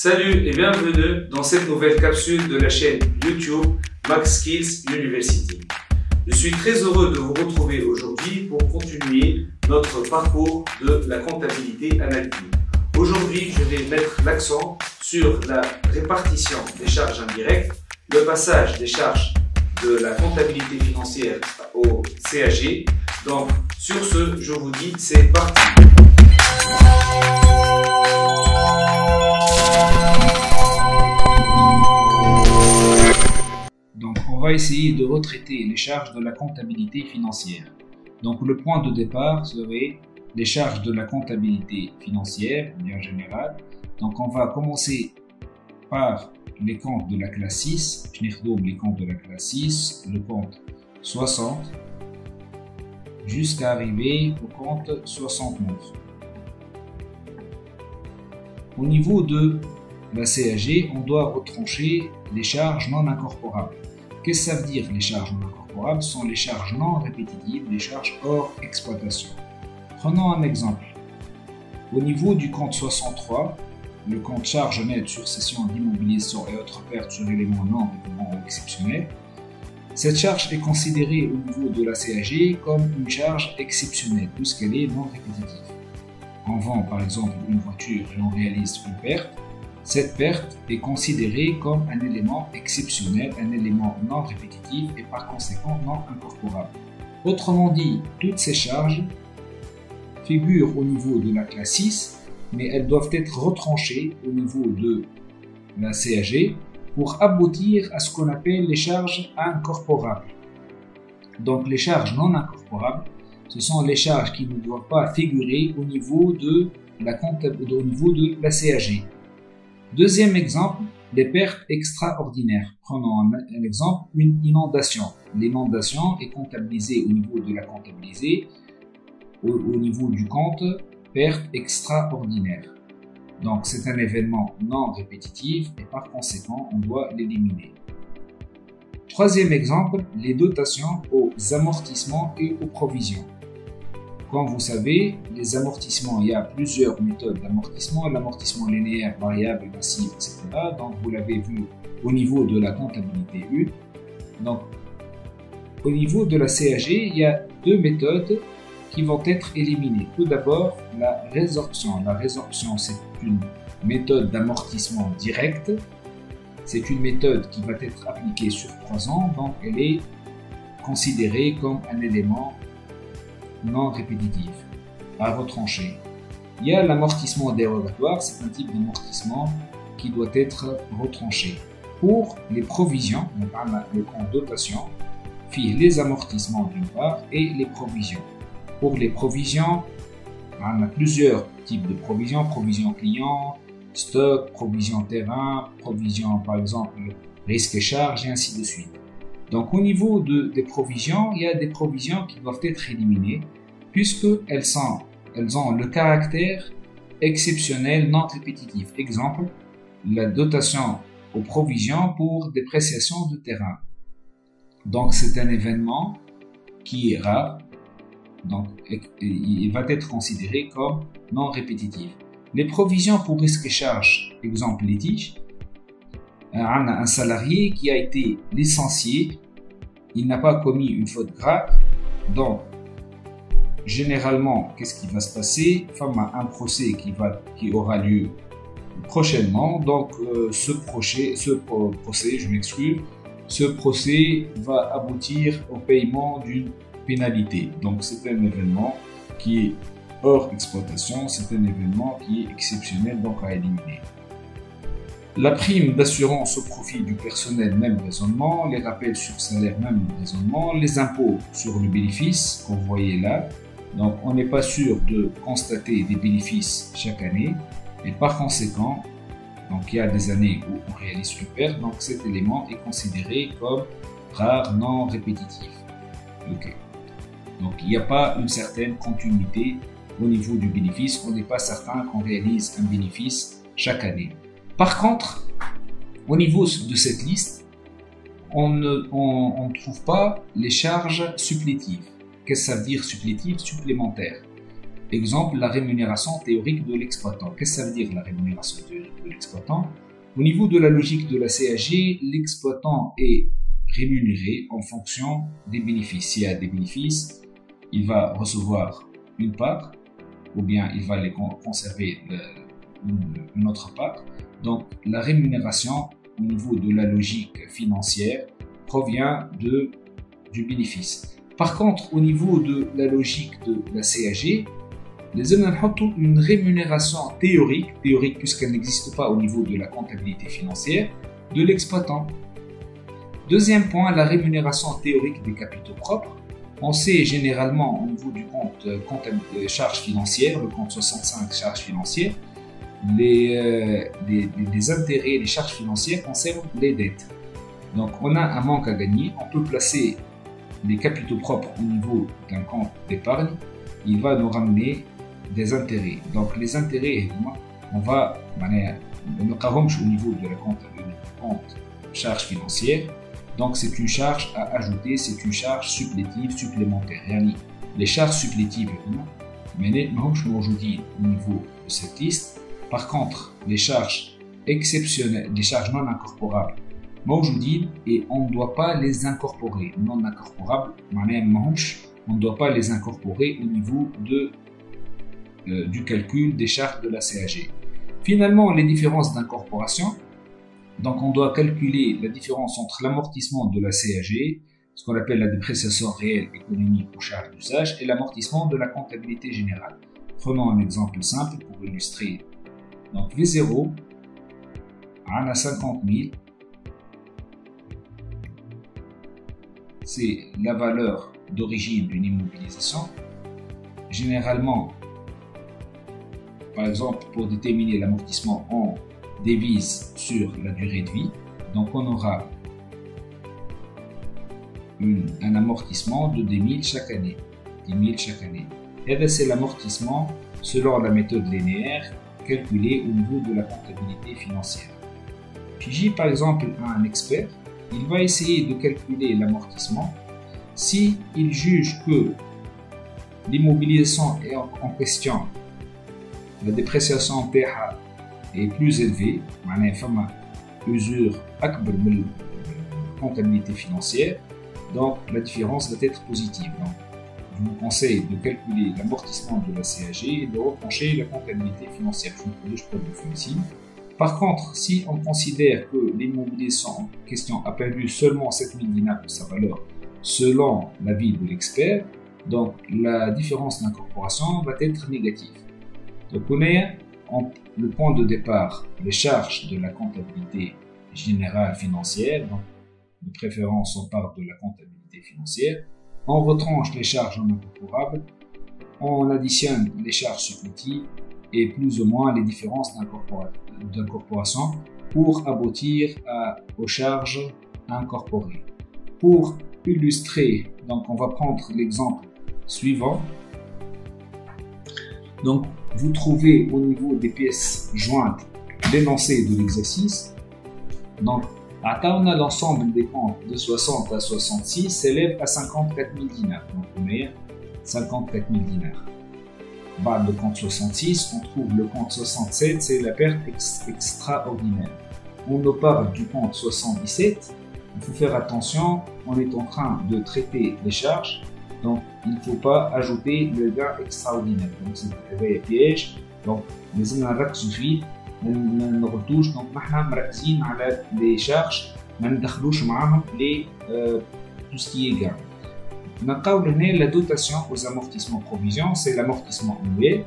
Salut et bienvenue dans cette nouvelle capsule de la chaîne YouTube Max Skills University. Je suis très heureux de vous retrouver aujourd'hui pour continuer notre parcours de la comptabilité analytique. Aujourd'hui, je vais mettre l'accent sur la répartition des charges indirectes, le passage des charges de la comptabilité financière au CAG. Donc, sur ce, je vous dis, c'est parti. Donc, on va essayer de retraiter les charges de la comptabilité financière. Donc, le point de départ serait les charges de la comptabilité financière, bien générale. Donc, on va commencer par les comptes de la classe 6. Je n'ai les comptes de la classe 6, le compte 60, jusqu'à arriver au compte 69. Au niveau de la CAG, on doit retrancher les charges non incorporables. Qu'est-ce que ça veut dire les charges non incorporables? Ce sont les charges non répétitives, les charges hors exploitation. Prenons un exemple. Au niveau du compte 63, le compte charge nette sur cession d'immobilisation et autres pertes sur éléments non récurrents ou exceptionnels, cette charge est considérée au niveau de la CAG comme une charge exceptionnelle puisqu'elle est non répétitive. On vend par exemple une voiture et on réalise une perte. Cette perte est considérée comme un élément exceptionnel, un élément non répétitif et par conséquent non incorporable. Autrement dit, toutes ces charges figurent au niveau de la classe 6, mais elles doivent être retranchées au niveau de la CAG pour aboutir à ce qu'on appelle les charges incorporables. Donc les charges non incorporables, ce sont les charges qui ne doivent pas figurer au niveau de la CAG. Deuxième exemple, les pertes extraordinaires. Prenons un exemple, une inondation. L'inondation est comptabilisée au niveau de la comptabilisée, au niveau du compte perte extraordinaire. Donc c'est un événement non répétitif et par conséquent on doit l'éliminer. Troisième exemple, les dotations aux amortissements et aux provisions. Comme vous savez, les amortissements, il y a plusieurs méthodes d'amortissement, l'amortissement linéaire, variable, massif, etc. Donc vous l'avez vu au niveau de la comptabilité 1. Donc au niveau de la CAG, il y a deux méthodes qui vont être éliminées. Tout d'abord, la résorption. La résorption, c'est une méthode d'amortissement direct. C'est une méthode qui va être appliquée sur 3 ans, donc elle est considérée comme un élément non répétitif à retrancher. Il y a l'amortissement dérogatoire, c'est un type d'amortissement qui doit être retranché. Pour les provisions, donc on a le compte dotation, les amortissements d'une part et les provisions. Pour les provisions, on a plusieurs types de provisions, provisions clients, stock, provision terrain, provision par exemple risque et charge et ainsi de suite. Donc au niveau des provisions, il y a des provisions qui doivent être éliminées puisqu'elles ont le caractère exceptionnel non répétitif. Exemple, la dotation aux provisions pour dépréciation de terrain. Donc c'est un événement qui est rare, donc il va être considéré comme non répétitif. Les provisions pour risque et charge, exemple litige, on a un salarié qui a été licencié, il n'a pas commis une faute grave, donc généralement qu'est-ce qui va se passer? Un procès qui aura lieu prochainement, donc ce procès, ce procès va aboutir au paiement d'une pénalité. Donc c'est un événement qui est hors exploitation, c'est un événement qui est exceptionnel, donc à éliminer. La prime d'assurance au profit du personnel, même raisonnement, les rappels sur salaire, même raisonnement, les impôts sur le bénéfice, que vous voyez là. Donc on n'est pas sûr de constater des bénéfices chaque année, et par conséquent, donc il y a des années où on réalise une perte, donc cet élément est considéré comme rare, non répétitif. Ok. Donc il n'y a pas une certaine continuité au niveau du bénéfice, on n'est pas certain qu'on réalise un bénéfice chaque année. Par contre, au niveau de cette liste, on ne trouve pas les charges supplétives. Qu'est-ce que ça veut dire supplétive? Supplémentaire. Exemple, la rémunération théorique de l'exploitant. Qu'est-ce que ça veut dire la rémunération théorique de l'exploitant? Au niveau de la logique de la CAG, l'exploitant est rémunéré en fonction des bénéfices. S'il y a des bénéfices, il va recevoir une part, ou bien il va les conserver une autre part. Donc la rémunération au niveau de la logique financière provient du bénéfice. Par contre, au niveau de la logique de la CAG, les hommes ont une rémunération théorique puisqu'elle n'existe pas au niveau de la comptabilité financière, de l'exploitant. Deuxième point, la rémunération théorique des capitaux propres. On sait généralement au niveau du compte charges financières, le compte 65 charges financières, les intérêts, les charges financières concernent les dettes. Donc on a un manque à gagner, on peut placer les capitaux propres au niveau d'un compte d'épargne, il va nous ramener des intérêts. Donc les intérêts, on va au niveau de la compte charge financière. Donc c'est une charge à ajouter, c'est une charge supplémentaire. Les charges supplétives, mais au niveau de cette liste. Par contre, les charges exceptionnelles, les charges non incorporables, et on ne doit pas les incorporer. Non incorporables, on ne doit pas les incorporer au niveau du calcul des charges de la CAG. Finalement, les différences d'incorporation. Donc, on doit calculer la différence entre l'amortissement de la CAG, ce qu'on appelle la dépréciation réelle économique aux charges d'usage, et l'amortissement de la comptabilité générale. Prenons un exemple simple pour illustrer. Donc, V0, on a 50 000. C'est la valeur d'origine d'une immobilisation. Généralement, par exemple, pour déterminer l'amortissement, on divise sur la durée de vie. Donc, on aura un amortissement de 10 000 chaque année. 10 000 chaque année. Et c'est l'amortissement selon la méthode linéaire calculée au niveau de la comptabilité financière. Puis j'ai par exemple un expert, il va essayer de calculer l'amortissement. Si il juge que l'immobilisation est en question, la dépréciation PH est plus élevée, usure akbar de la comptabilité financière, donc la différence va être positive. Donc, je vous conseille de calculer l'amortissement de la CAG et de repencher la comptabilité financière. Je peux le faire ici. Par contre, si on considère que l'immobilisation en question a perdu seulement 7 000 dinars de sa valeur selon l'avis de l'expert, donc la différence d'incorporation va être négative. Donc on a le point de départ, les charges de la comptabilité générale financière, donc de préférence on part de la comptabilité financière, on retranche les charges non incorporables, on additionne les charges supplétives et plus ou moins les différences d'incorporation pour aboutir aux charges incorporées. Pour illustrer, donc on va prendre l'exemple suivant. Donc vous trouvez au niveau des pièces jointes l'énoncé de l'exercice. Donc on a l'ensemble des comptes de 60 à 66 s'élève à 54 000 dinars. Donc on met 54 000 dinars. Bas le compte 66, on trouve le compte 67, c'est la perte extraordinaire. On nous parle du compte 77, il faut faire attention, on est en train de traiter les charges, donc il ne faut pas ajouter le gain extraordinaire. Donc c'est un piège, donc les انركزوا ما نغلطوش. donc نحن مركزين على les charges ما ندخلوش معاهم les tout ce qui est gain. La dotation aux amortissements provisions, c'est l'amortissement annuel.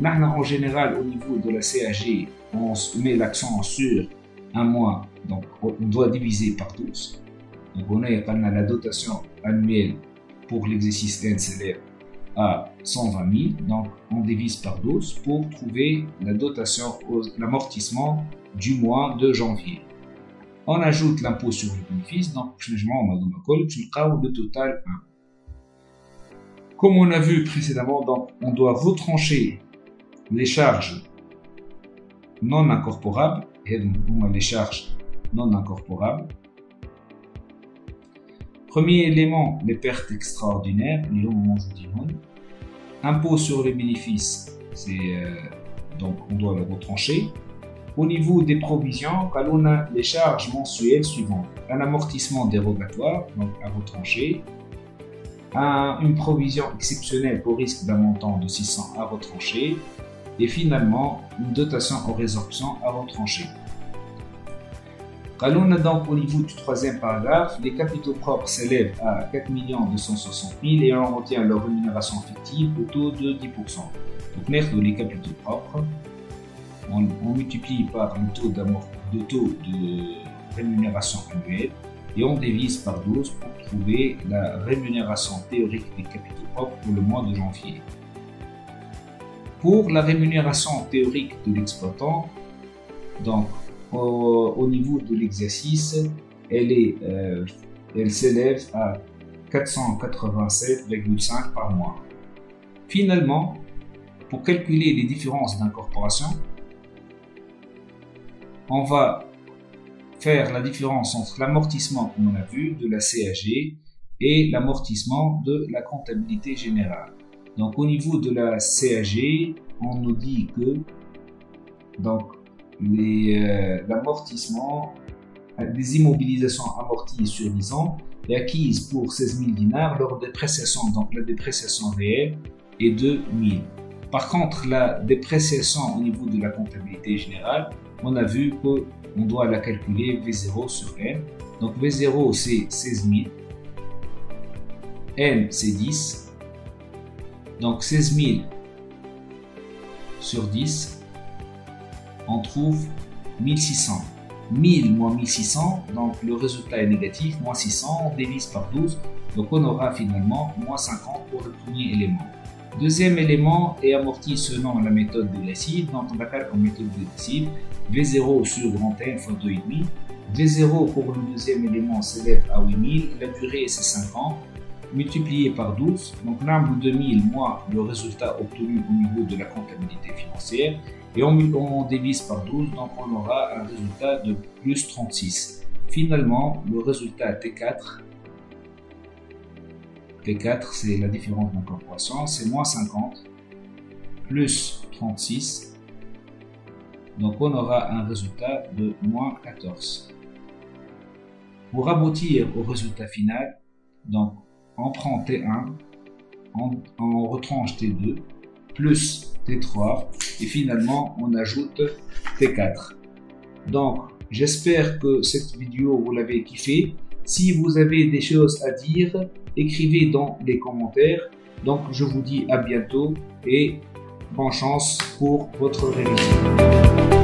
En général, au niveau de la CAG, on met l'accent sur un mois, donc on doit diviser par 12. Donc on a la dotation annuelle pour l'exercice N s'élève à 120 000, donc on divise par 12 pour trouver la dotation l'amortissement du mois de janvier. On ajoute l'impôt sur le bénéfice, donc le total 1. Comme on a vu précédemment, donc, on doit retrancher les charges non incorporables, et donc les charges non incorporables. Premier élément, les pertes extraordinaires, Impôt sur les bénéfices, donc on doit le retrancher. Au niveau des provisions, on a les charges mensuelles suivantes. Un amortissement dérogatoire, donc à retrancher. Une provision exceptionnelle au risque d'un montant de 600 à retrancher. Et finalement, une dotation aux résorptions à retrancher. On a donc au niveau du troisième paragraphe, les capitaux propres s'élèvent à 4 260 000 et on retient leur rémunération fictive au taux de 10%. Donc, les capitaux propres, on multiplie par le taux de rémunération annuelle et on divise par 12 pour trouver la rémunération théorique des capitaux propres pour le mois de janvier. Pour la rémunération théorique de l'exploitant, donc au niveau de l'exercice, elle s'élève à 487,5 par mois. Finalement, pour calculer les différences d'incorporation, on va faire la différence entre l'amortissement, comme on a vu, de la CAG et l'amortissement de la comptabilité générale. Donc au niveau de la CAG, on nous dit que l'amortissement des immobilisations amorties sur 10 ans est acquise pour 16 000 dinars. Leur dépréciation, donc la dépréciation réelle, est de 1000. Par contre, la dépréciation au niveau de la comptabilité générale, on a vu qu'on doit la calculer V0 sur N. Donc V0 c'est 16 000, N c'est 10. Donc 16 000 sur 10, on trouve 1600. 1000 moins 1600, donc le résultat est négatif, moins 600, on divise par 12, donc on aura finalement moins 50 pour le premier élément. Deuxième élément est amorti selon la méthode dégressive, donc on va faire comme méthode dégressive, V0 sur grand N fois 2,5. V0 pour le deuxième élément s'élève à 8000, la durée c'est 5 ans, multiplié par 12, donc nombre de 2000 moins le résultat obtenu au niveau de la comptabilité financière, et on divise par 12, donc on aura un résultat de plus 36. Finalement, le résultat T4 c'est la différence d'incorporation, c'est moins 50 plus 36, donc on aura un résultat de moins 14. Pour aboutir au résultat final, donc on prend T1, on retranche T2, plus T3, et finalement on ajoute T4. Donc j'espère que cette vidéo vous l'avez kiffé. Si vous avez des choses à dire, écrivez dans les commentaires. Donc je vous dis à bientôt et bonne chance pour votre révision.